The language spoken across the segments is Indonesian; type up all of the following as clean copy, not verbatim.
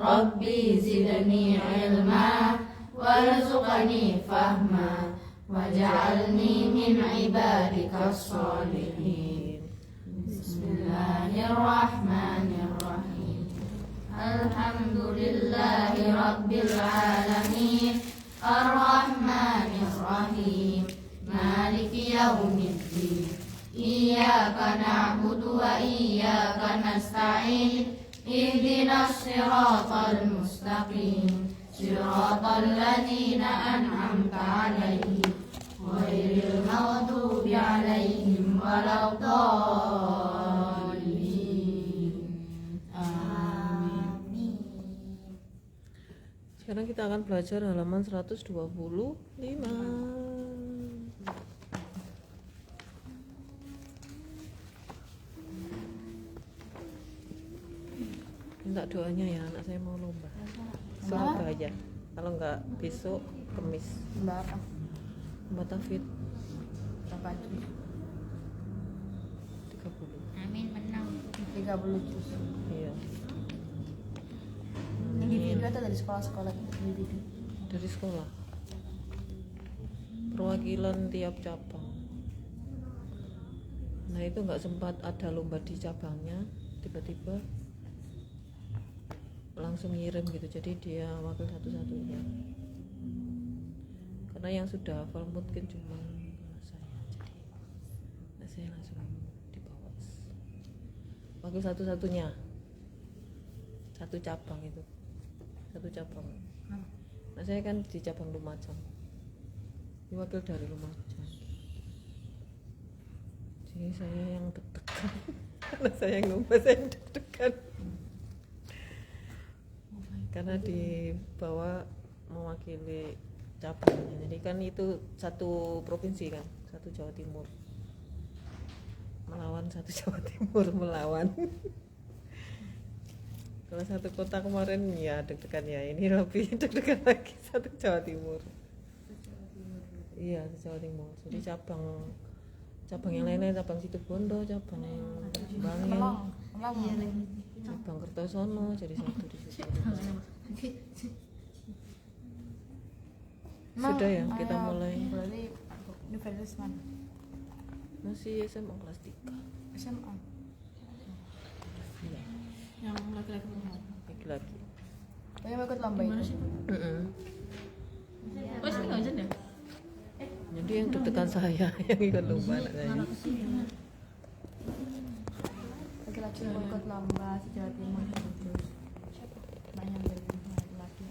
Rabbi zidni ilma warzuqni fahma waj'alni min ibadikas sholihin. Bismillahirrahmanirrahim. Alhamdulillahi rabbil alamin, arrahmanir rahim, maliki yaumiddin. Iyyaka na'budu wa iyyaka nasta'in. Ihdinas siratal mustaqim, siratal ladzina an'amta 'alaihim ghairil maghdubi 'alaihim waladdallin. Amin. Sekarang kita akan belajar halaman 125. Minta doanya ya, anak saya mau lomba Surabaya. Kalau enggak besok Kamis. Lomba apa? Lomba tahfidz Berapa juz? 30. Amin, menang 30 juz. Iya. Individu atau dari sekolah-sekolah individu? Dari sekolah. Perwakilan tiap cabang. Nah itu nggak sempat ada lomba di cabangnya, tiba-tiba langsung ngirim gitu, jadi dia wakil satu-satunya. Karena yang sudah hafal mungkin cuma saya, jadi saya langsung dibawa wakil satu-satunya, satu cabang itu, satu cabang. Nah saya kan di cabang Lumajang, ini wakil dari Lumajang, jadi saya yang deg-degan karena saya yang lomba, saya yang deg-degan karena dibawa mewakili cabangnya. Jadi kan itu satu provinsi kan, satu Jawa Timur melawan satu Jawa Timur melawan. Kalau satu kota kemarin ya deg-degan ya, ini lebih deg-degan lagi, satu Jawa Timur. Iya, Jawa Timur. Jadi cabang yang lainnya, cabang Situbondo, cabang Bangil, cabang Kertosono, jadi satu di situ. Sudah ya, kita mulai. Berarti universitas mana? Masih SMA kelas 3. SMA. Iya, Yang laki-laki mana? laki-laki. Oh, yang ikut lomba itu? Oh, sini nggak ya? Jadi yang deg-degan saya yang ikut lomba anak saya. Laki-laki mau ikut lomba se-Jawa Timur itu. Banyak dari laki-laki.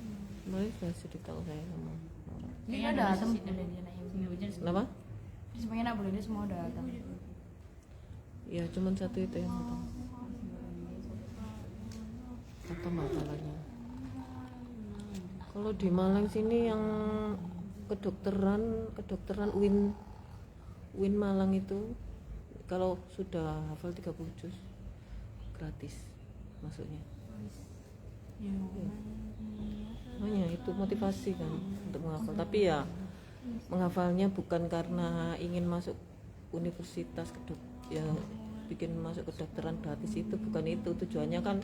Mulai sudah cerita saya sama orang. Ini udah datang boleh dia naik. Kenapa? Semuanya nak boleh dia semua udah datang. Ya cuman satu itu yang datang. Apa masalahnya? Kalau di Malang sini yang kedokteran UIN Malang itu kalau sudah hafal 30 juz gratis masuknya. Ya. Makanya itu motivasi kan untuk menghafal. Tapi ya menghafalnya bukan karena ingin masuk universitas ya bikin masuk kedokteran gratis, itu bukan itu tujuannya. Kan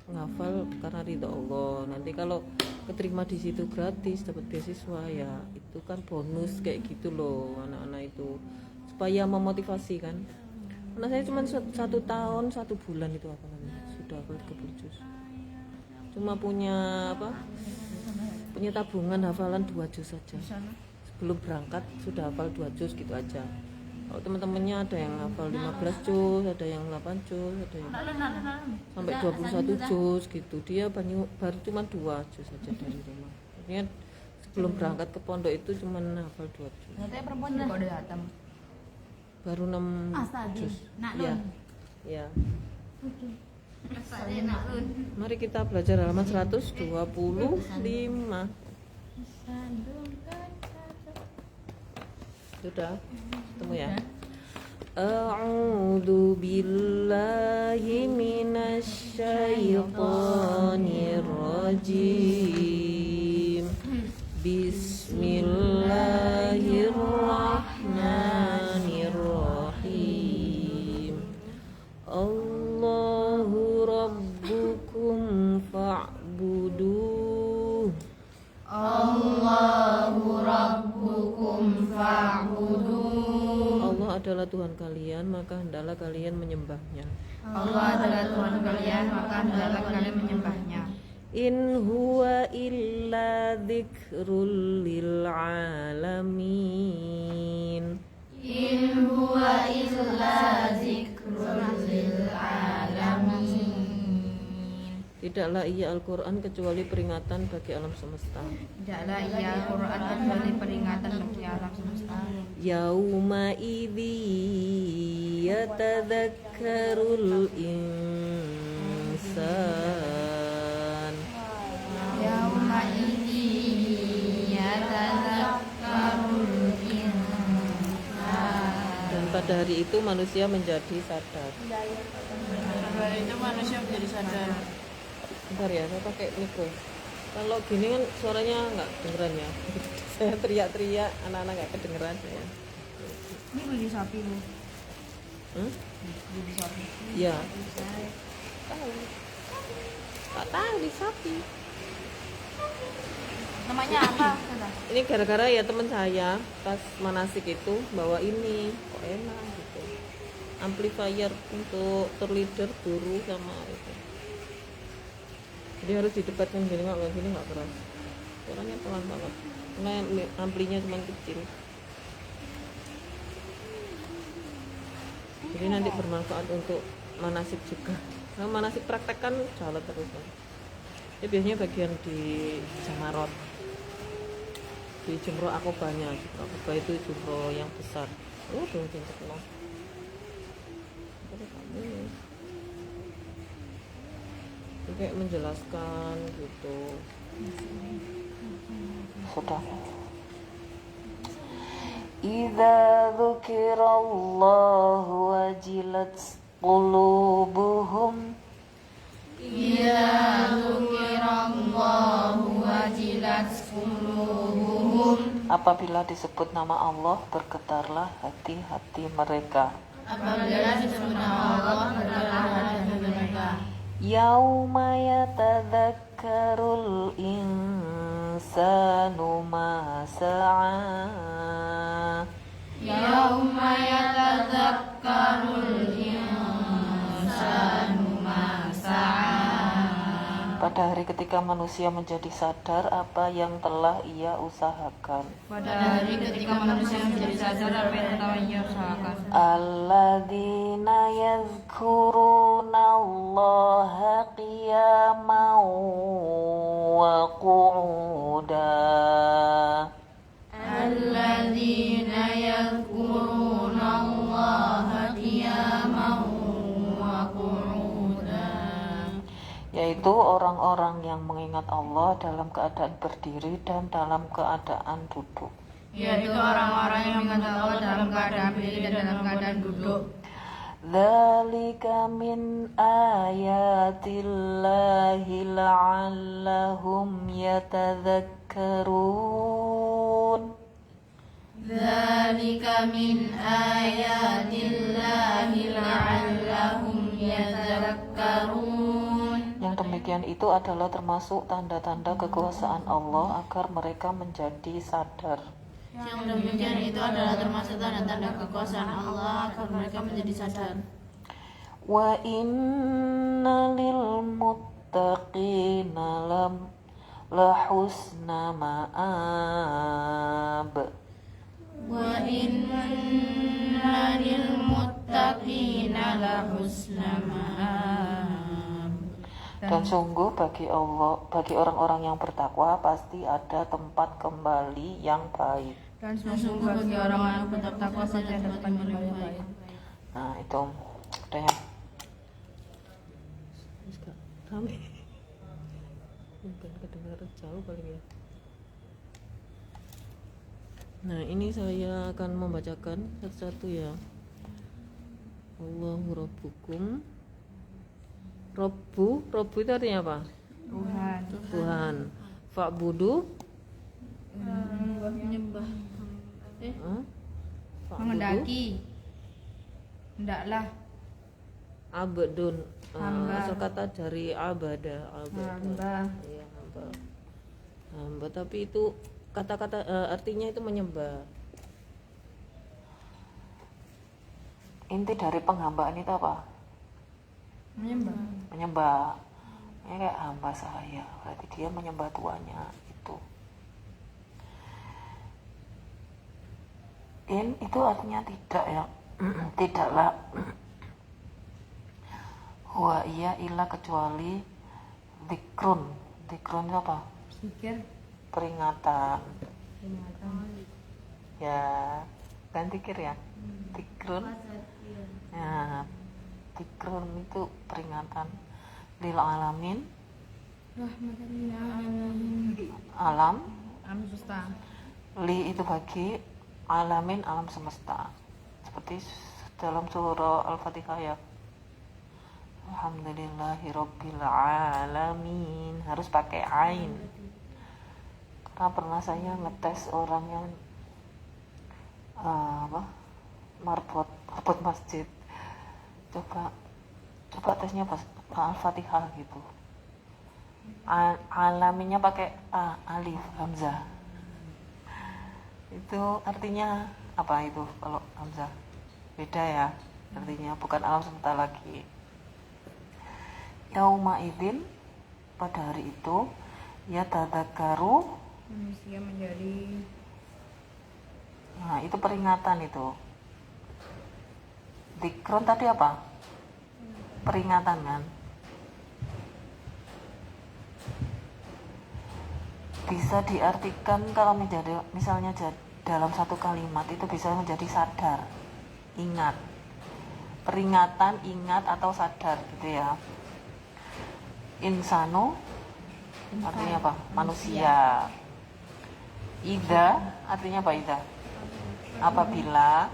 menghafal karena ridha Allah. Nanti kalau keterima di situ gratis dapat beasiswa ya itu kan bonus kayak gitu loh anak-anak itu, supaya memotivasi kan. Karena saya cuma 1 tahun 1 bulan itu apa namanya sudah hafal 30 juz. Cuma punya tabungan hafalan 2 juz saja. Sebelum berangkat sudah hafal 2 juz gitu aja. Kalau teman-temannya ada yang hafal 15 juz, ada yang 8 juz, ada yang sampai 21 juz gitu. Dia baru cuma 2 juz saja dari rumah. Artinya sebelum berangkat ke pondok itu cuma hafal 2 juz. Ternyata perempuan juga udah datang. Baru 6 juz. Iya. Ya. Mari kita belajar halaman 125. Sudah? Ketemu ya? A'udzu billahi minasy syaithanir rajim. Bismillahirrahmanirrahim. Allahu rabbukum fa'budu adalah Tuhan kalian, maka hendaklah kalian menyembahnya. Allah adalah Tuhan kalian, maka hendaklah kalian menyembahnya. In huwa illa dzikrul lil alamin. In huwa illa dzikrul lil alamin. Tidaklah ia Al-Quran kecuali peringatan bagi alam semesta. Tidaklah ia Al-Quran kecuali peringatan bagi alam semesta. Yauma idzi yatadzakkarul insan. Yauma idzi yatadzakkarul insan. Dan pada hari itu manusia menjadi sadar. Hari itu manusia menjadi sadar. Bentar ya, saya pakai mikro. Kalau gini kan suaranya nggak kedengeran ya. Saya teriak-teriak, anak-anak nggak kedengeran ya. Ini beli sapi lu. Beli sapi. Ya. Tahu. Tak tahu di sapi. Namanya apa? Ini gara-gara ya teman saya pas manasik itu bawa ini, kok enak gitu. Amplifier untuk terleader guru sama itu. Jadi harus didekatkan gini nggak keras. Suaranya pelan banget. Karena amplinya cuma kecil. Jadi nanti bermanfaat untuk manasik juga. Nah, manasik praktek kan jalan terus kan. Ini biasanya bagian di Jamarot. Di Jumroh Akobahnya. Akobah itu jumroh yang besar. Belum terkenal. Kayak menjelaskan gitu. Sudah. Idza dzukirallahu wajilat qulubuhum. Idza dzukirallahu wajilat qulubuhum. Apabila disebut nama Allah, bergetarlah hati-hati mereka. Apabila disebut nama Allah, bergetarlah hati mereka. Yauma yatadzakkarul insanu ma sa'a. Yauma yatadzakkarul insanu ma sa'a. Pada hari ketika manusia menjadi sadar apa yang telah ia usahakan. Pada hari ketika manusia menjadi sadar apa yang telah ia usahakan. Alladzina yadhkuruna Allaha qiyaman wa qu'udan. Alladzina yadhkuruna Allaha qiyaman wa qu'udan. Yaitu orang-orang yang mengingat Allah dalam keadaan berdiri dan dalam keadaan duduk. Yaitu orang-orang yang mengingat Allah dalam keadaan berdiri dan dalam keadaan duduk. Dzalika min ayatillahi la'allahum yatadzakkarun. Dzalika min ayatillahi la'allahum yatadzakkarun. Yang demikian itu adalah termasuk tanda-tanda kekuasaan Allah agar mereka menjadi sadar. Yang demikian itu adalah termasuk tanda-tanda kekuasaan Allah agar mereka menjadi sadar. Wa inna lil muttaqina la husna ma'ab. Wa inna lil muttaqina la husna ma'ab. Dan sungguh bagi orang-orang yang bertakwa pasti ada tempat kembali yang baik. Dan sungguh bagi orang-orang yang bertakwa saja ada tempat yang baik. Nah itu udah ya. Rame. Mungkin kedengaran jauh paling ya. Nah ini saya akan membacakan satu-satu ya. Allahu Rabbukum. Robbu itu artinya apa? Tuhan. Fa'budu menyembah. Menghendaki. Hendaklah. Abdun. Hamba. Asal kata dari abada. Hamba. Iya, hamba. Tapi itu kata-kata artinya itu menyembah. inti dari penghambaan itu apa? Menyembah. Ini kayak hamba saya, berarti dia menyembah tuannya itu. Itu artinya tidak ya. Tidaklah. Wa iya illa kecuali dikrun. Dikrun itu apa? Zikir. Peringatan. Ya, kan zikir ya. Dikrun. Nah, dikrun itu peringatan lil alamin. Alam. Alam semesta. Li itu bagi alamin, alam semesta. Seperti dalam surah Al-Fatihah ya. Alhamdulillahirabbil alamin. Harus pakai ain. Karena pernah saya ngetes orang yang marbot masjid. Coba tesnya pas Al-Fatihah gitu. Alaminnya pakai alif hamzah. Itu artinya apa itu kalau hamzah? Beda ya. Artinya bukan alam semesta lagi. Yauma idzin, pada hari itu ya tadzakkaru, manusia menjadi. Nah, itu peringatan itu. Dzikron tadi apa? Peringatan kan? Bisa diartikan kalau menjadi misalnya dalam satu kalimat itu bisa menjadi sadar, ingat. Peringatan, ingat atau sadar gitu ya. Insano artinya apa? Manusia. Ida artinya apa ida? Apabila.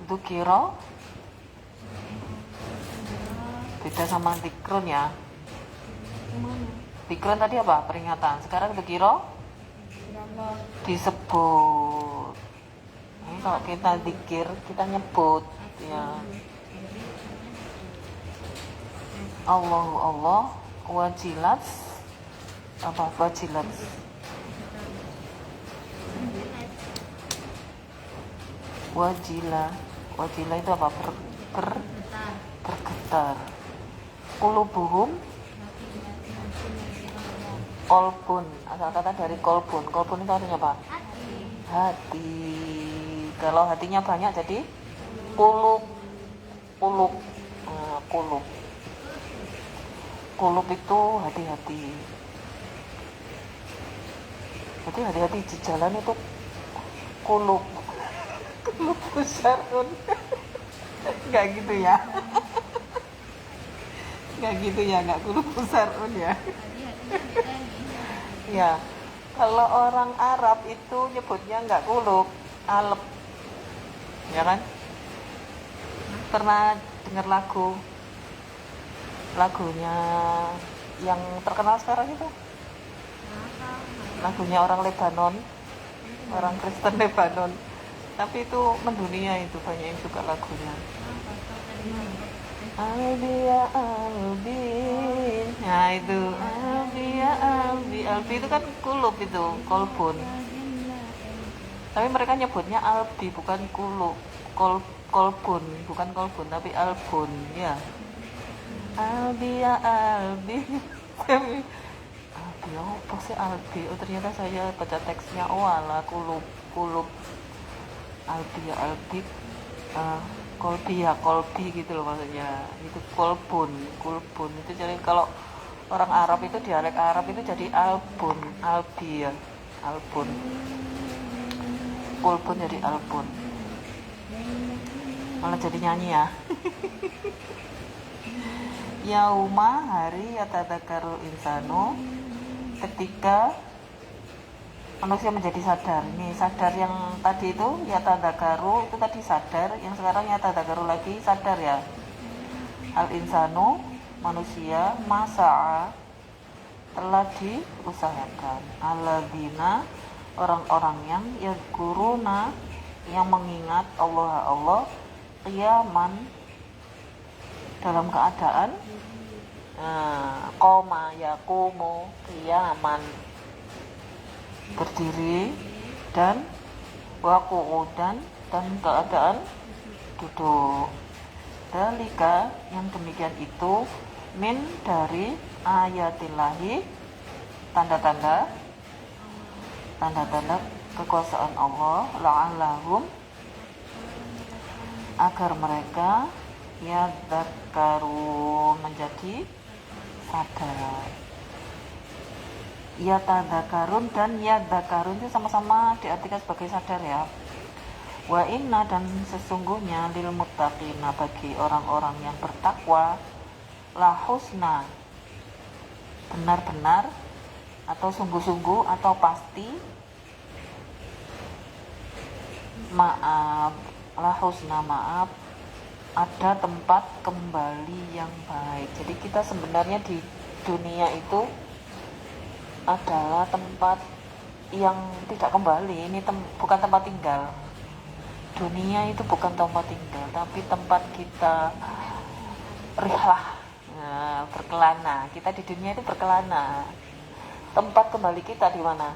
Dzukiro beda sama dzikron ya. Dzikron tadi apa? Peringatan. Sekarang dzukiro disebut. Ini kalau kita dzikir kita nyebut ya. Allahu Allah wajilat apa wajilat wajila itu apa? Bergetar. Qulubuhum kolbun, asal kata dari kolbun. Kolbun itu artinya apa? Hati. Kalau hatinya banyak jadi kulub. Kulub itu hati-hati. Jadi hati-hati di jalan itu kulub. Kulub besarun. Enggak gitu ya. Enggak gitu ya, enggak kulub besarun ya. Ya, kalau orang Arab itu nyebutnya enggak kulub, alep. Ya kan? Pernah dengar lagunya yang terkenal sekarang itu? Lagunya orang Lebanon, orang Kristen Lebanon. Tapi itu mendunia, itu banyak yang suka lagunya. Albi ya Albi. Nah itu Albi ya Albi. Albi itu kan kulub itu, kolbun. Tapi mereka nyebutnya Albi bukan kulub. Kolbun, bukan kolbun tapi albun ya. Albi ya Albi. Albi apa sih Albi? Oh ternyata saya baca teksnya ala kulub. Albi ya Albi. Kolbi gitu loh maksudnya. Itu kulbun itu jadi kalau orang Arab itu dialek Arab itu jadi albun, albi ya, albun. Kulbun jadi albun. Malah jadi nyanyi ya. Yauma hari yatadzakkarul insanu, ketika manusia menjadi sadar. Ini sadar yang tadi itu yatadzakkaru itu tadi sadar, yang sekarang yatadzakkaru lagi sadar ya. Al insanu manusia masa'a telah diusahakan. Alladzina orang-orang yang yadkuruna yang mengingat Allah qiyaman dalam keadaan qoma yaqumu qiyaman berdiri dan wa qu'udan dan keadaan duduk. dalika yang demikian itu min dari ayatillahi tanda-tanda kekuasaan Allah la'allahum agar mereka yadzakkarun menjadi sadar. Yatadzakarun dan yadzakarun itu sama-sama diartikan sebagai sadar ya. Wa inna dan sesungguhnya lil muttaqina bagi orang-orang yang bertakwa la husna benar-benar atau sungguh-sungguh atau pasti maaf la husna maaf ada tempat kembali yang baik. Jadi kita sebenarnya di dunia itu adalah tempat yang tidak kembali. Ini bukan tempat tinggal. Dunia itu bukan tempat tinggal, tapi tempat kita rihlah, berkelana. Kita di dunia itu berkelana. Tempat kembali kita di mana?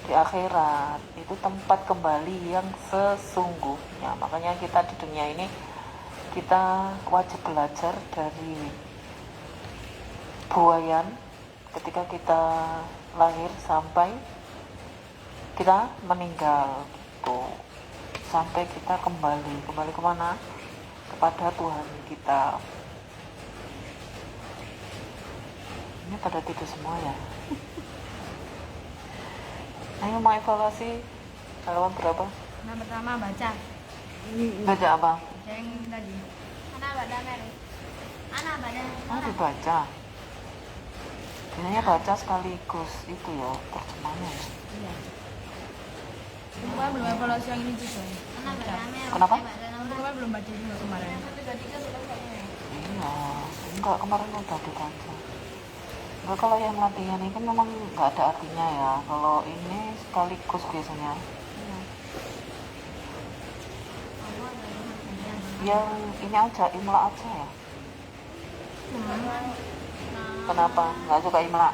Di akhirat. Itu tempat kembali yang sesungguhnya. Makanya kita di dunia ini kita wajib belajar dari buayan ketika kita lahir sampai kita meninggal gitu. Sampai kita kembali kemana? Kepada Tuhan kita. Ini pada tidur semua ya. Ayo mau evaluasi halaman berapa? Nah, pertama baca. Baca apa? Yang tadi. Anak baca Mary. Anak baca. Oh dibaca. Biasanya baca sekaligus itu ya terjemahnya. Iya. Cuma belum evaluasi yang ini juga. Anak baca Mary. Kenapa? Cuma belum baca juga kemarin. Iya, enggak kemarin udah dibaca. Enggak, kalau yang latihan ini kan memang enggak ada artinya ya. Kalau ini sekaligus biasanya. Yang ini aja, imla aja ya. Kenapa? Enggak suka imla?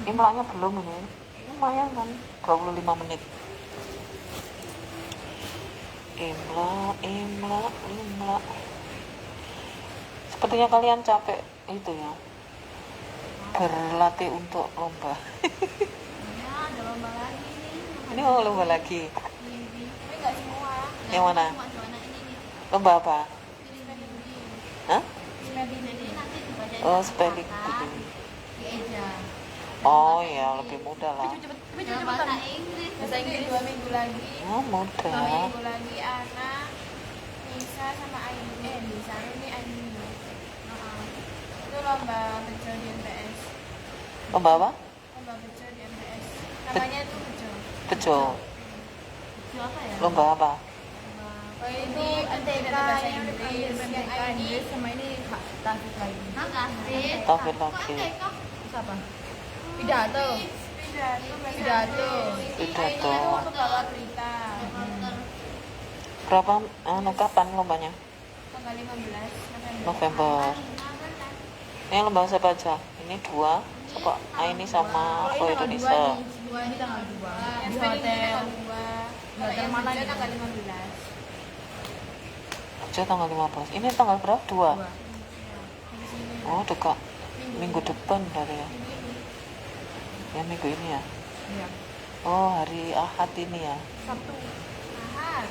Imlanya belum ini. Lumayan kan, 25 menit. Imla. Sepertinya kalian capek itu ya. Berlatih untuk lomba. Ya, ada lomba lagi nih. Ini mau lomba lagi. Tapi enggak semua. Yang mana? Cuma zona ini nih. Lomba apa? Hah? Spelling bee nanti dibacain. Oh, spelling bee. Dieja. Oh ya, lebih mudah lah. Cepet bahasa Inggris. Bahasa Inggris 2 minggu lagi. Oh, 2 mudah. minggu lagi Ana, Nisa sama Aini. Nisa ini Aini. Itu lomba bejo di MTS. Lomba apa? Lomba bejo di MTS. Namanya itu bejo. Bejo. Bejo apa ya? Lomba apa? Oh, itu MTK bahasa Inggris. Yang Aini sama ini Tafid lagi. Tafid. Tafid lagi. Terus apa? Pidato. Pidato. Pidato. Itu bawa berita. Berapa? Kapan lombanya? Tanggal 15 November. Ini lomba siapa aja? Ini dua. Siapa? Ini sama Ko Indonesia. Dua ini tanggal 2 di hotel. Hotel mana ini? Tanggal 15. Bejo tanggal 15. Ini tanggal berapa? 2. Oh, dekat. Minggu depan dari ya. Ya minggu ini ya. Iya. Oh, hari Ahad ini ya. Sabtu. Ahad.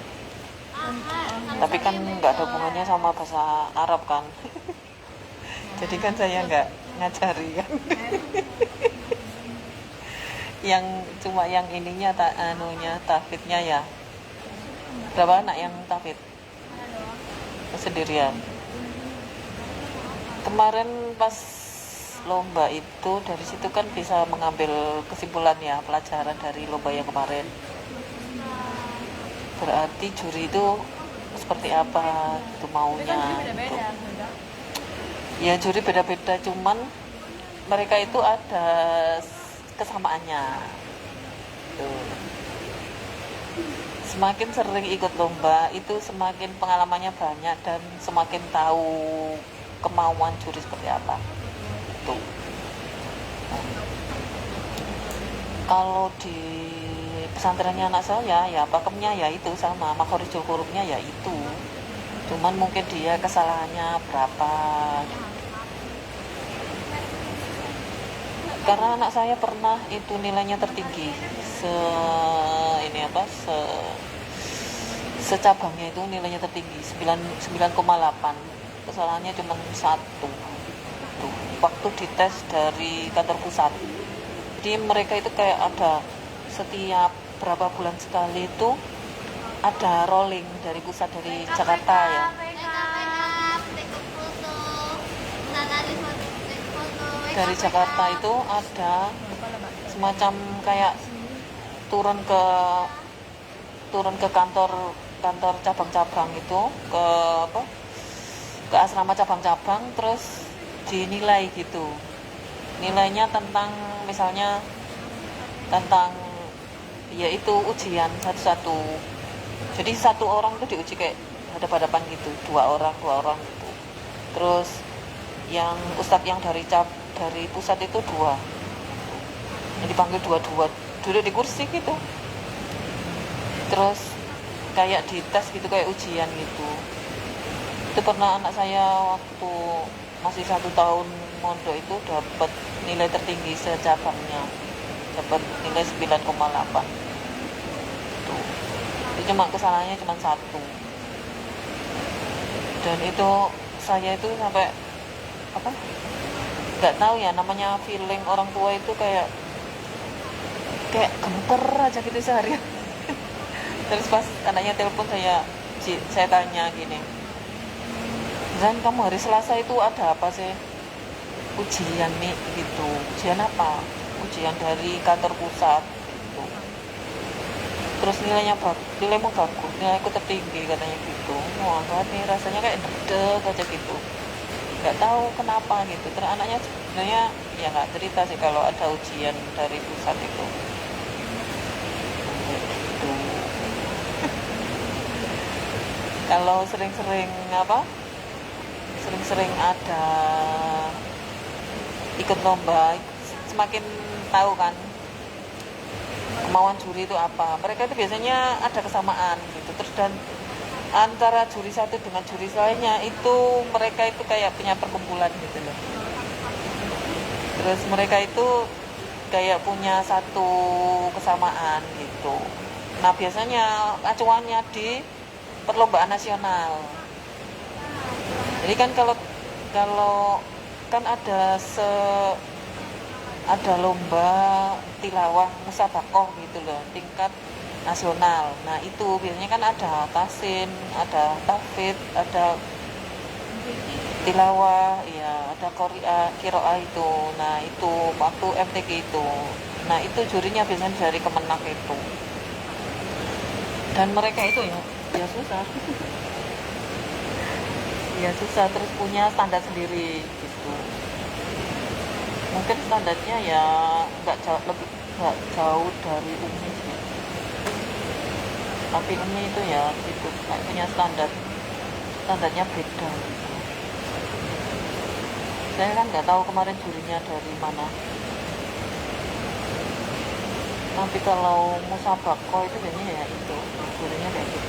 Tapi kan nggak ada hubungannya sama bahasa Arab kan. Jadi kan saya nggak ngajari kan. Yang cuma yang ininya tafidnya ya. Berapa anak yang tafid? Sendirian. Kemarin pas lomba itu dari situ kan bisa mengambil kesimpulan ya, pelajaran dari lomba yang kemarin. Berarti juri itu seperti apa itu maunya gitu. Ya juri beda-beda, cuman mereka itu ada kesamaannya tuh. Semakin sering ikut lomba itu semakin pengalamannya banyak dan semakin tahu kemauan juri seperti apa tuh. Kalau di pesantrennya anak saya ya pakemnya ya itu sama, makhorijul hurufnya ya itu cuman mungkin dia kesalahannya berapa. Karena anak saya pernah itu nilainya tertinggi ini apa secabangnya itu nilainya tertinggi 9,8, kesalahannya cuma 1 tuh, waktu dites dari kantor pusat. Jadi mereka itu kayak ada setiap berapa bulan sekali itu ada rolling dari pusat, dari Jakarta ya. Dari Jakarta itu ada semacam kayak turun ke kantor cabang-cabang itu, ke asrama cabang-cabang, terus dinilai gitu. Nilainya tentang misalnya tentang yaitu ujian satu-satu. Jadi satu orang itu diuji kayak hadap-hadapan gitu, dua orang gitu. Terus yang ustadz yang dari pusat itu 2, yang dipanggil 2 duduk di kursi gitu, terus kayak dites gitu, kayak ujian gitu. Itu pernah anak saya waktu masih 1 tahun mondok itu dapat nilai tertinggi secabangnya, dapat nilai 9,8 tuh. Itu cuma kesalahannya cuma 1, dan itu saya itu sampai apa, nggak tahu ya, namanya feeling orang tua itu kayak gemeter aja gitu seharian. Terus pas anaknya telepon, saya tanya gini, Zan, kamu hari Selasa itu ada apa sih? Ujian nih gitu. Ujian apa? Ujian dari kantor pusat gitu. Terus nilaimu bagus, nilaiku tertinggi katanya gitu. Wah, nih rasanya kayak deg aja gitu, nggak tahu kenapa gitu. Terus anaknya sebenarnya ya nggak cerita sih kalau ada ujian dari pusat itu gitu. Kalau sering-sering ada ikut lomba, semakin tahu kan kemauan juri itu apa. Mereka itu biasanya ada kesamaan gitu. Terus dan antara juri satu dengan juri lainnya itu mereka itu kayak punya perkumpulan gitu loh. Terus mereka itu kayak punya satu kesamaan gitu. Nah biasanya acuannya di perlombaan nasional. Jadi kan kalau kan ada lomba tilawah musabaqah gitu loh, tingkat nasional. Nah itu biasanya kan ada tasin, ada tahfidz, ada tilawah, ya ada qiraah itu. Nah itu waktu MTQ itu, nah itu jurinya biasanya dari Kemenak itu, dan mereka itu ya susah ya susah, terus punya standar sendiri gitu. Mungkin standarnya ya nggak jauh dari Umi sih, tapi Umi itu ya gitu kayak punya standarnya beda gitu. Saya kan nggak tahu kemarin jurinya dari mana, tapi kalau musabaqah itu biasanya ya itu jurinya kayak gitu,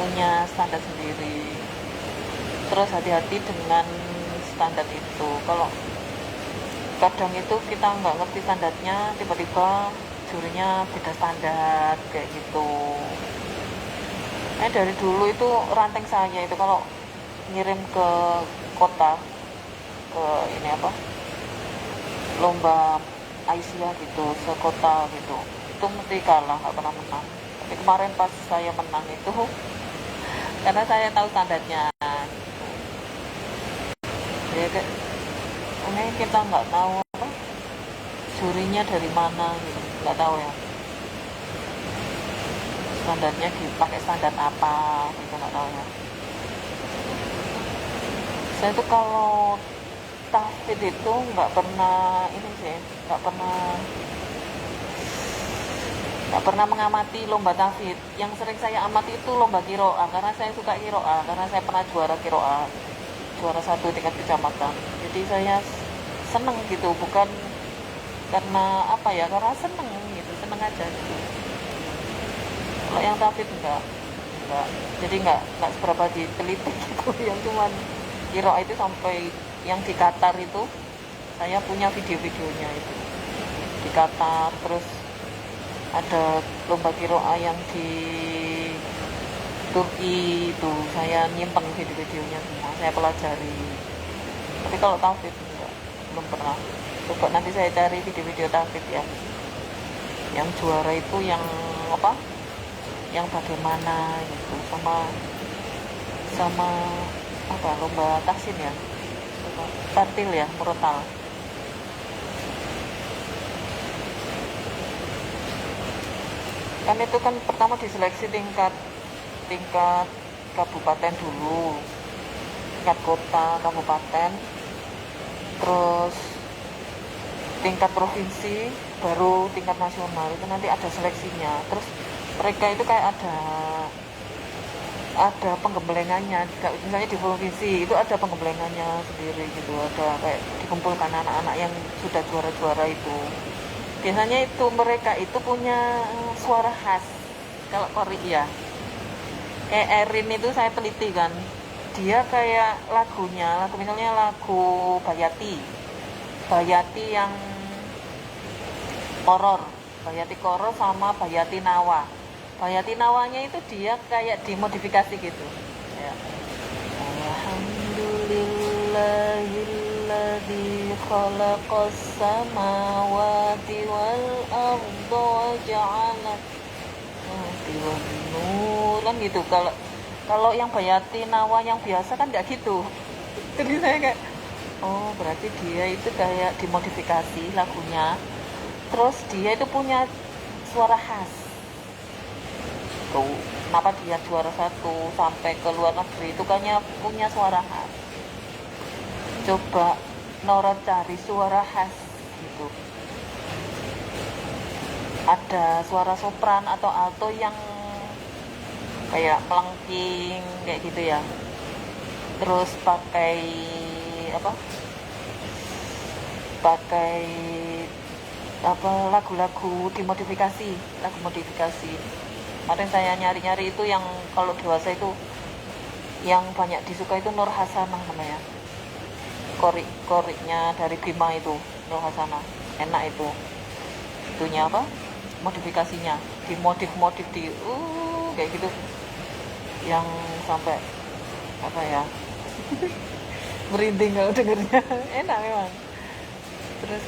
punya standar sendiri. Terus hati-hati dengan standar itu, kalau kadang itu kita nggak ngerti standarnya, tiba-tiba jurinya beda standar kayak gitu. Dari dulu itu ranting saya itu kalau ngirim ke kota, ke ini apa, lomba Aisyah gitu, sekota gitu, itu mesti kalah, nggak pernah menang. Tapi kemarin pas saya menang itu karena saya tahu standarnya gitu. Ya ini kita nggak tahu apa, jurinya dari mana gitu, nggak tahu ya standarnya dipakai standar apa gitu, nggak tahu ya. Saya tuh kalau tahfidz itu nggak pernah mengamati lomba tahfidz. Yang sering saya amati itu lomba qiraah, karena saya suka qiraah, karena saya pernah juara qiraah, juara 1 tingkat kecamatan. Jadi saya seneng gitu, bukan karena apa ya, karena seneng gitu, seneng aja gitu. Kalau yang tahfidz enggak. enggak, jadi enggak seberapa diteliti gitu. Yang cuman kiroah itu sampai yang di Qatar itu saya punya video-videonya itu di Qatar. Terus ada lomba kiroah yang di Turki itu saya nyimpen video-videonya semua, saya pelajari. Tapi kalau tauhid enggak, belum pernah. Coba nanti saya cari video-video tauhid ya, yang juara itu yang apa, yang bagaimana gitu, sama sama apa, lomba tahsin ya, tartil ya, murotal. Kan itu kan pertama diseleksi tingkat kabupaten dulu, tingkat kota, kabupaten, terus tingkat provinsi, baru tingkat nasional. Itu nanti ada seleksinya. Terus mereka itu kayak ada penggemblengannya. Misalnya di provinsi itu ada penggemblengannya sendiri gitu, ada kayak dikumpulkan anak-anak yang sudah juara-juara itu. Biasanya itu mereka itu punya suara khas. Kalau Kori ya, kayak Erin itu saya teliti kan, dia kayak lagu misalnya lagu Bayati yang horor, Bayati Koro sama Bayati Nawa. Bayati Nawanya itu dia kayak dimodifikasi gitu ya. Alhamdulillahilladzi khalaqas samawati wal arda wa ja'ala nur kan gitu. Kalau yang Bayati Nawa yang biasa kan nggak gitu. Jadi saya kayak, oh berarti dia itu kayak dimodifikasi lagunya, terus dia itu punya suara khas tuh. Kenapa dia juara 1 sampai ke luar negeri itu kayaknya punya suara khas. Coba Nora cari suara khas gitu, ada suara sopran atau alto yang kayak melengking kayak gitu ya, terus pakai lagu-lagu dimodifikasi, lagu modifikasi. Kemarin saya nyari-nyari itu yang kalau dewasa itu yang banyak disuka itu Nur Hasanah namanya, koriknya dari Bima itu, Nur Hasanah, enak itu, itunya apa, modifikasinya, dimodif di kayak gitu, yang sampai apa ya merinding kalau dengernya. Enak memang. Terus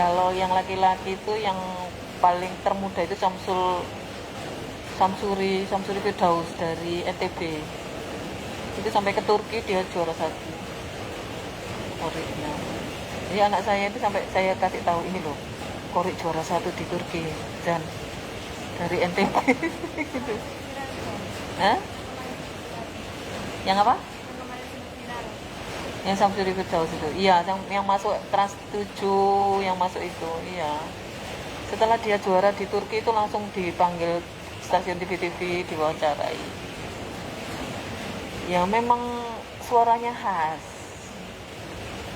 kalau yang laki-laki itu yang paling termuda itu Samsuri Firdaus dari NTB. Itu sampai ke Turki dia juara 1 koriknya. Jadi anak saya itu sampai saya kasih tahu, ini loh korik juara 1 di Turki dan dari NTB. Gitu. Hah? Yang apa? Yang Samsuri Firdaus itu. Iya, yang masuk Trans 7, yang masuk itu. Iya. Setelah dia juara di Turki itu langsung dipanggil stasiun TV-TV, diwawancarai. Ya memang suaranya khas.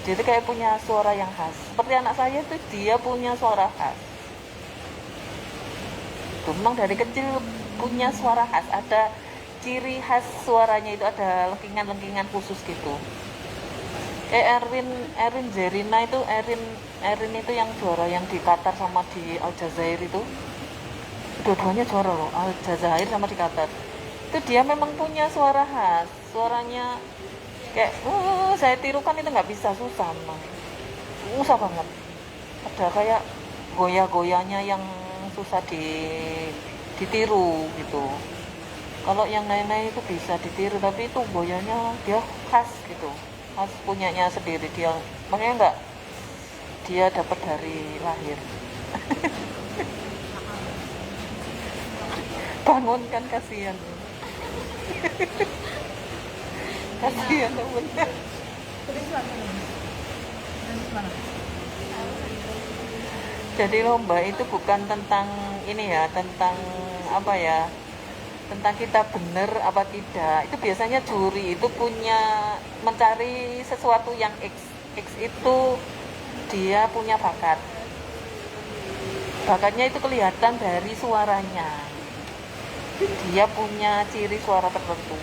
Jadi kayak punya suara yang khas. Seperti anak saya itu dia punya suara khas. Itu memang dari kecil punya suara khas. Ada ciri khas suaranya itu, ada lengkingan-lengkingan khusus gitu. Erin Zerina itu, Erin itu yang juara yang di Qatar sama di Aljazair itu, dua-duanya juara loh, Aljazair sama di Qatar. Itu dia memang punya suara khas, suaranya kayak saya tirukan itu nggak bisa, susah memang, susah banget. Ada kayak goyah-goyahnya yang susah ditiru gitu. Kalau yang lain-lain itu bisa ditiru, tapi itu goyahnya dia khas gitu, khas punyanya sendiri dia, makanya enggak dia dapat dari lahir. Bangunkan, kasihan. Kasihan temennya. Jadi lomba itu bukan tentang ini ya, tentang apa ya, tentang kita benar apa tidak. Itu biasanya juri itu punya mencari sesuatu yang X itu dia punya bakatnya itu kelihatan dari suaranya. dia punya ciri suara tertentu.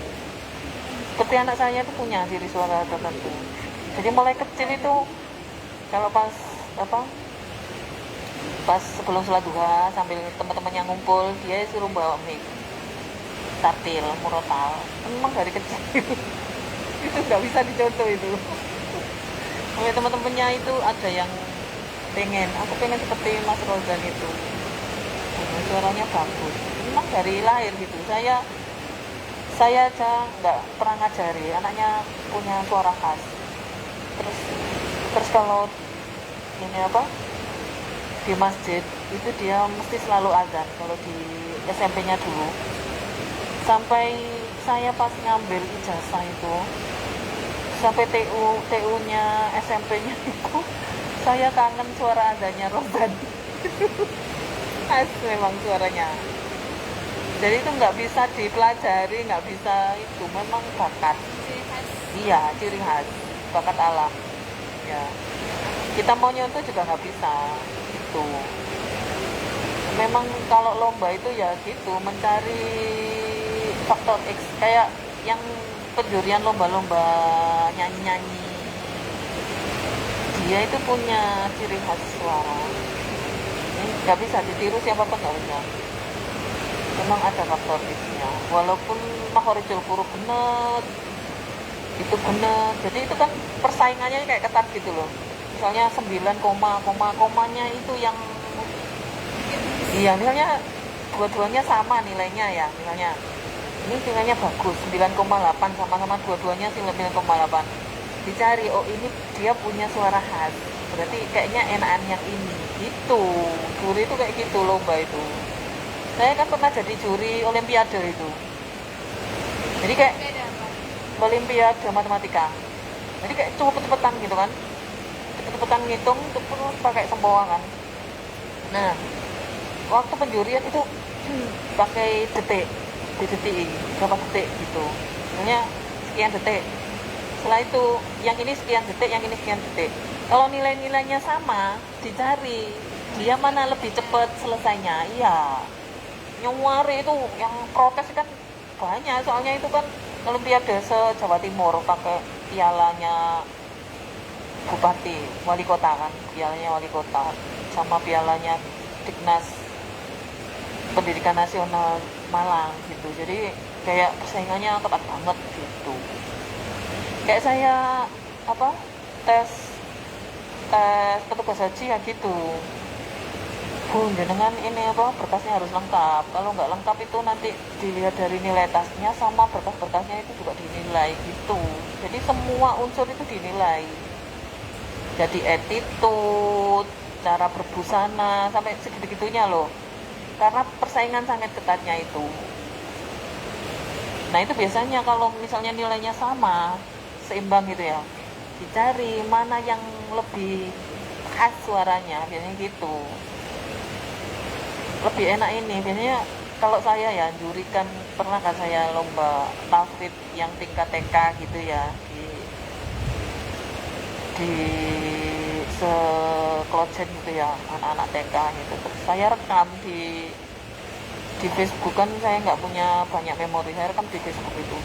Seperti anak saya itu punya ciri suara tertentu. Jadi mulai kecil itu kalau pas sebelum sholat duha sambil teman-temannya ngumpul, dia suruh bawa mic, tartil, murotal. Memang dari kecil itu nggak bisa dicontoh itu. Oleh teman-temannya itu ada yang aku pengen seperti Mas Rozan itu. Suaranya bagus. Memang dari lahir gitu. Saya aja nggak pernah ngajari anaknya punya suara khas. Terus kalau ini di masjid itu dia mesti selalu azan kalau di SMP-nya dulu. Sampai saya pas ngambil ijazah itu, sampai TU-nya SMP-nya itu, saya kangen suara azannya Rozan. Khas memang suaranya. Jadi itu nggak bisa dipelajari, nggak bisa itu, memang bakat. Ciri khas. Iya, ciri khas, bakat alam. Ya, kita mau nyontoh juga nggak bisa. Itu. Memang kalau lomba itu ya gitu, mencari faktor X kayak yang penjurian lomba-lomba nyanyi-nyanyi. Dia itu punya ciri khas suara. Ini nggak bisa ditiru siapapun, nggak bisa. Memang ada faktor X-nya. Walaupun makhorijul huruf benar, itu benar. Jadi itu kan persaingannya kayak ketat gitu loh. Misalnya 9, komanya itu yang iya, misalnya dua-duanya sama nilainya ya, misalnya ini nilainya bagus 9,8, sama-sama dua-duanya 9,8, dicari, oh ini dia punya suara khas, berarti kayaknya enakan yang ini gitu. Juri itu kayak gitu, lomba itu. Saya kan pernah jadi juri olimpiade itu, jadi kayak Beda apa? olimpiade matematika, jadi kayak cepet-cepetan gitu kan, cepet-cepetan ngitung terus pakai sempoa kan. Nah, waktu penjurian itu pakai detik, didetik berapa detik gitu, misalnya sekian detik. Setelah itu yang ini sekian detik, yang ini sekian detik. Kalau nilai-nilainya sama, dicari dia mana lebih cepat selesainya. Iya, nyuari itu yang protes kan banyak, soalnya itu kan olimpiade se-Jawa Timur, pakai pialanya bupati, wali kota kan, pialanya wali kota sama pialanya Dignas Pendidikan Nasional Malang gitu. Jadi kayak persaingannya ketat banget gitu. Kayak saya tes petugas haji ya gitu. Jenengan ini berkasnya harus lengkap. Kalau nggak lengkap itu nanti dilihat dari nilai tasnya sama berkas-berkasnya itu juga dinilai gitu. Jadi semua unsur itu dinilai. Jadi attitude, cara berbusana, sampai segitu-gitunya loh. Karena persaingan sangat ketatnya itu. Nah itu biasanya kalau misalnya nilainya sama, seimbang gitu ya, dicari mana yang lebih khas suaranya, biasanya gitu. Lebih enak ini, biasanya kalau saya ya jurikan, pernah kan saya lomba tafsir yang tingkat TK gitu ya, di seklojen gitu ya, anak-anak TK gitu. Terus saya rekam di Facebook kan, saya nggak punya banyak memori, saya rekam di Facebook itu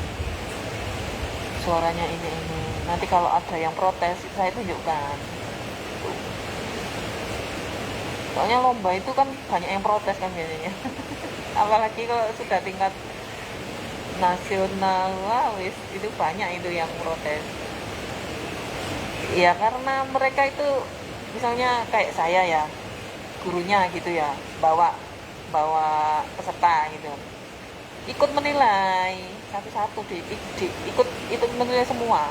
suaranya ini. Nanti kalau ada yang protes saya tunjukkan. Soalnya lomba itu kan banyak yang protes kan biasanya. Apalagi kalau sudah tingkat nasional, wah wis itu banyak itu yang protes. Ya karena mereka itu misalnya kayak saya ya, gurunya gitu ya, bawa peserta gitu, ikut menilai satu-satu, ikut menilai semua.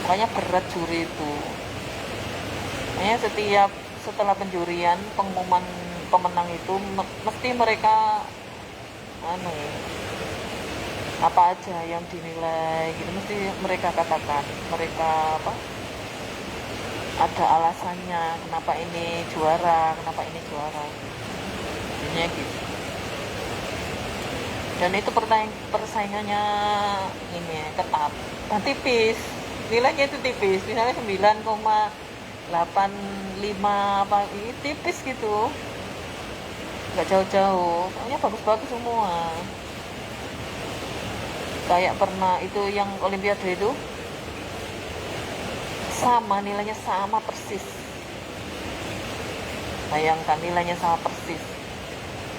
Makanya berat juri itu. Makanya setelah penjurian, pengumuman pemenang itu mesti mereka apa aja yang dinilai gitu, mesti mereka katakan, mereka ada alasannya kenapa ini juara, jadinya gitu. Dan itu persaingannya ini ketat dan tipis, nilainya itu tipis, misalnya 9,85 ini tipis gitu. nggak jauh-jauh, soalnya bagus-bagus semua. Kayak pernah itu yang Olimpiade itu sama, nilainya sama persis. Bayangkan nilainya sama persis.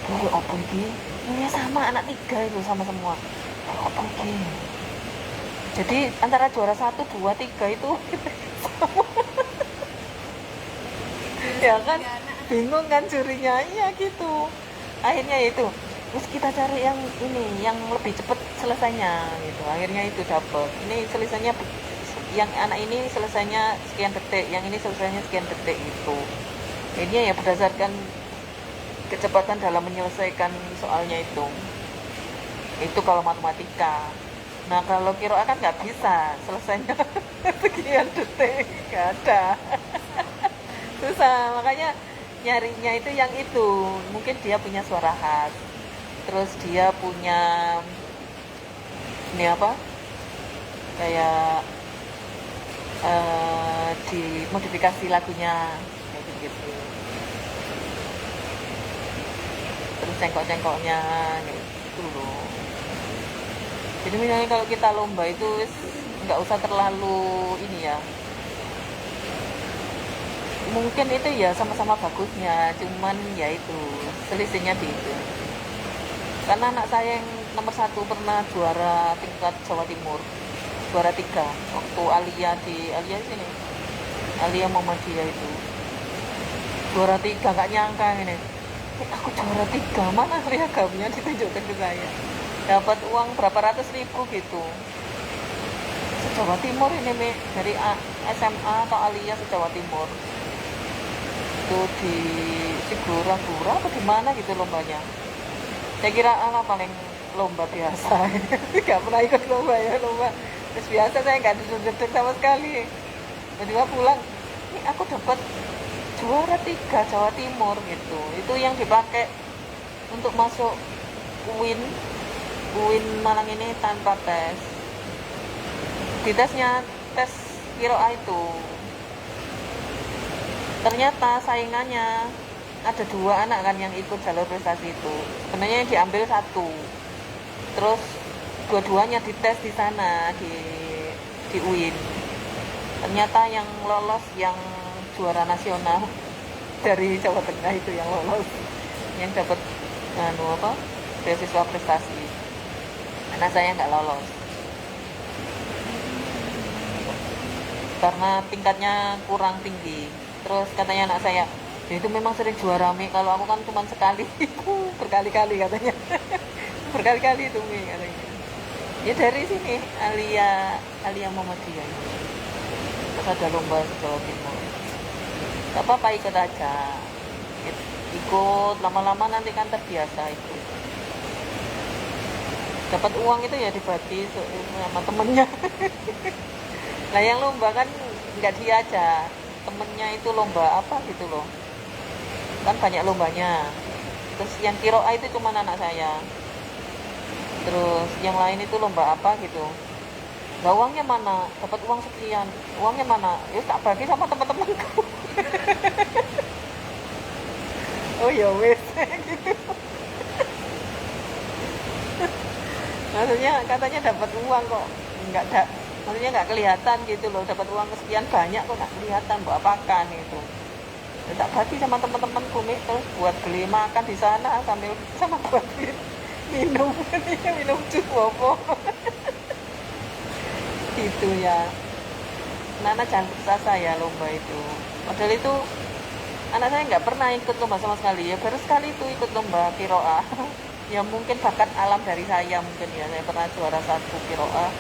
Tuh apa ini? Nilainya sama, anak 3 itu sama semua. Apa ini? Jadi antara juara 1, 2, 3 itu sama. Ya kan? Bingung kan jurinya, iya gitu. Akhirnya itu, terus kita cari yang ini, yang lebih cepat selesainya gitu. Akhirnya itu dapat. Ini selesainya yang anak ini selesainya sekian detik, yang ini selesainya sekian detik gitu. Ini ya berdasarkan kecepatan dalam menyelesaikan soalnya itu. Itu kalau matematika. Nah kalau kiroa kan nggak bisa selesainya sekian detik, nggak ada. Susah, makanya nyarinya itu yang itu. Mungkin dia punya suara khas, terus dia punya ini apa, kayak dimodifikasi lagunya kayak gitu, terus cengkok-cengkoknya gitu loh. Jadi misalnya kalau kita lomba itu nggak usah terlalu ini ya, mungkin itu ya sama-sama bagusnya, cuman ya itu selisihnya di itu. Karena anak saya yang nomor 1 pernah juara tingkat Jawa Timur, juara 3 waktu Alia sini, Alia Muhammadiyah itu juara 3, nggak nyangka ini. Aku juara 3, mana piagamnya ditunjukkan ke saya, dapat uang berapa ratus ribu gitu. Se-Jawa Timur ini dari SMA atau Alia se-Jawa Timur itu di Sigura-gura apa di mana gitu lombanya. Saya kira paling lomba biasa. Nggak pernah ikut lomba ya, lomba terus biasa saya nggak duduk-duduk sama sekali. Tiba-tiba pulang, ini aku dapat juara 3 Jawa Timur gitu. Itu yang dipakai untuk masuk UIN Malang ini tanpa tes. Di tesnya, tes kiroa itu ternyata saingannya ada 2 anak kan yang ikut jalur prestasi itu. Sebenarnya yang diambil 1, terus dua-duanya dites di sana di UIN. Ternyata yang lolos yang juara nasional dari Jawa Tengah itu yang lolos, yang dapat beasiswa prestasi. Anak saya nggak lolos karena tingkatnya kurang tinggi. Terus katanya anak saya, ya itu memang sering juara Mi, kalau aku kan cuma sekali. Berkali-kali katanya. Berkali-kali itu Mi katanya. Ya dari sini Alia Muhammadiyah. Terus ada lomba Jawa Timur. Gak apa-apa, ikut aja. Ikut lama-lama nanti kan terbiasa itu. Dapat uang itu ya dibagi sama temennya. Nah yang lomba kan nggak dia aja, temennya itu lomba apa gitu loh, kan banyak lombanya. Terus yang kiroa itu cuma anak saya, terus yang lain itu lomba apa gitu. Nah uangnya mana, dapat uang sekian, uangnya mana, ya tak bagi sama teman-temanku. Oh ya wes gitu. Maksudnya katanya dapat uang kok nggak ada, maksudnya nggak kelihatan gitu loh, dapat uang sekian banyak kok nggak kelihatan, buat apakan gitu. Ya, tak bagi sama teman-temanku nih, terus buat beli makan di sana sambil sama buat minum minum jus bobo. Gitu ya. Nana jangan putus asa ya lomba itu. Padahal itu anak saya nggak pernah ikut lomba sama sekali, ya baru sekali itu ikut lomba kiroa. Ya mungkin bakat alam dari saya mungkin ya, saya pernah juara 1 kiroa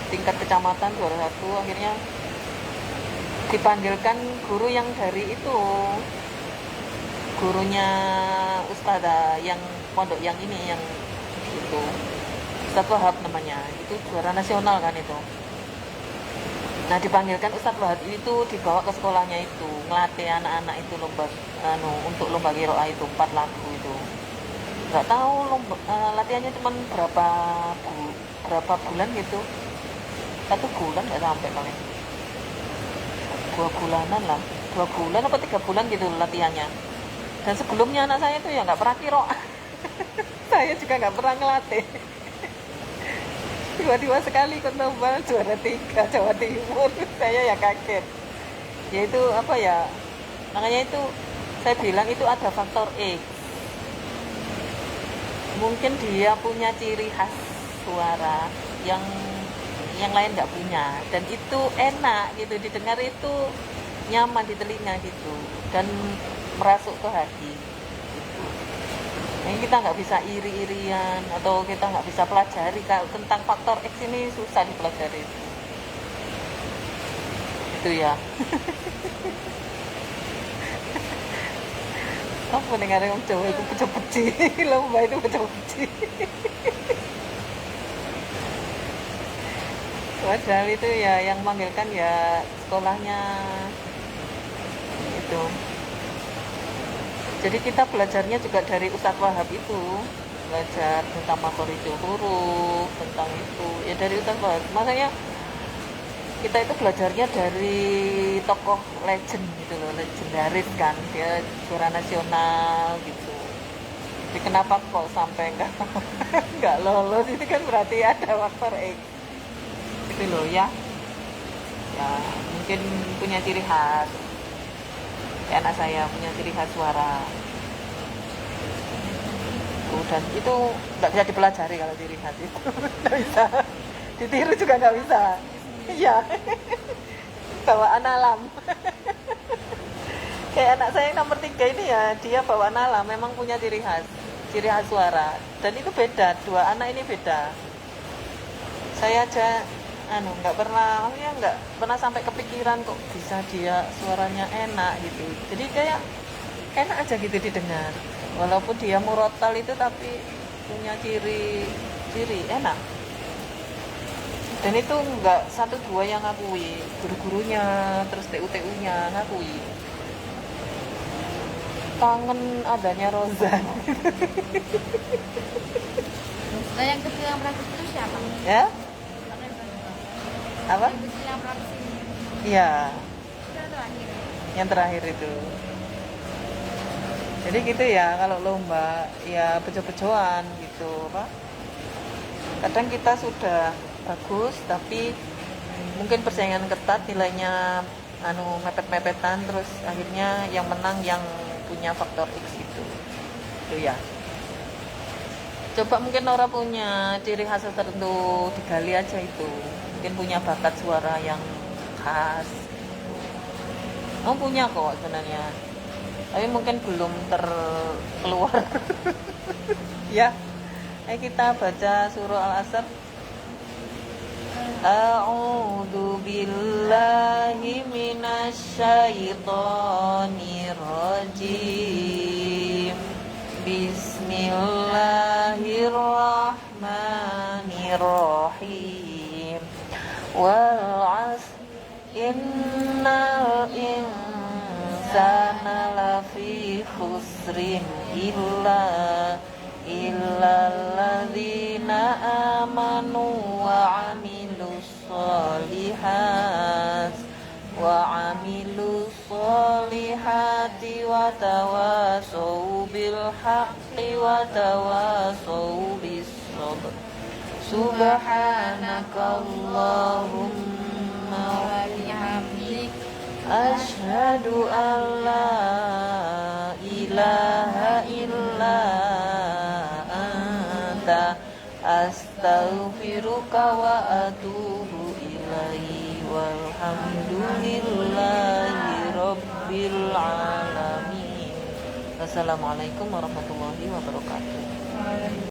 tingkat kecamatan, juara 1. Akhirnya dipanggilkan guru yang dari itu, gurunya Ustadzah yang pondok yang ini, yang itu Ustadz Wahab namanya, itu juara nasional kan itu. Nah dipanggilkan Ustadz Wahab itu, dibawa ke sekolahnya itu ngelatih anak-anak itu lomba untuk lomba kiroa itu 4 lagu itu. Nggak tahu latihannya cuma berapa bulan gitu, 1 bulan nggak sampai, paling 2 bulanan lah, 2 bulan apa 3 bulan gitu latihannya. Dan sebelumnya anak saya itu ya nggak pernah kiro. Saya juga nggak pernah ngelatih. Tiba-tiba sekali ikut lomba juara 3 Jawa Timur. Saya ya kaget. Yaitu apa ya, makanya itu saya bilang itu ada faktor X. Mungkin dia punya ciri khas suara yang lain nggak punya, dan itu enak gitu didengar, itu nyaman di telinga gitu dan merasuk ke hati gitu. Ini kita nggak bisa iri-irian atau kita nggak bisa pelajari kalau tentang faktor X ini, susah dipelajari itu ya. Apa dengar yang Jawa itu pecah-peci, lomba itu pecah-peci. Padahal itu ya yang manggilkan ya sekolahnya itu. Jadi kita belajarnya juga dari Ustadz Wahab itu, belajar tentang makhrijul huruf, tentang itu ya dari Ustadz Wahab. Makanya kita itu belajarnya dari tokoh legend gitu loh, legendaris kan, dia juara nasional gitu. Jadi kenapa kok sampai nggak lolos, itu kan berarti ada faktor X gitu loh ya. Ya mungkin punya ciri khas. Ya, anak saya punya ciri khas suara. Dan itu nggak bisa dipelajari kalau ciri khas itu. Nggak bisa. Ditiru juga nggak bisa. Iya. Bawaan alam. Kayak anak saya yang nomor 3 ini ya, dia bawaan alam, memang punya ciri khas suara. Dan itu beda, 2 anak ini beda. Saya aja nggak pernah sampai kepikiran kok bisa dia suaranya enak gitu. Jadi kayak enak aja gitu didengar, walaupun dia murotal itu tapi punya ciri enak. Dan itu nggak 1-2 yang ngakui, guru-gurunya terus TU-TU-nya ngakui. Kangen adanya Rozan. Nah, yang kecil yang praktis itu siapa? Ya? Apa? Yang praktis ini. Iya. Itu terakhir. Yang terakhir itu. Jadi gitu ya, kalau lomba ya bejo-bejoan gitu, apa? Kadang kita sudah bagus tapi mungkin persaingan ketat, nilainya mepet-mepetan, terus akhirnya yang menang yang punya faktor X gitu. Itu ya. Coba mungkin orang punya ciri khas tertentu, digali aja itu. Mungkin punya bakat suara yang khas. Punya kok sebenarnya. Tapi mungkin belum terkeluar. Ya. Ayo kita baca surah Al-Asr. A'udzu billahi minasyaitonir rajim. Bismillahirrahmanirrahim. Wal 'asr innal insana lafi khusrin illalladzina amanu wa 'amilus solihati wa tawasau bil haqqi wa tawasau bis sabr. Subhanakallahumma wa bihamdik asyhadu an la ilaha illa anta astaghfiruka wa atubu ilaihi walhamdulillahi rabbil alamin. Wassalamualaikum warahmatullahi wabarakatuh.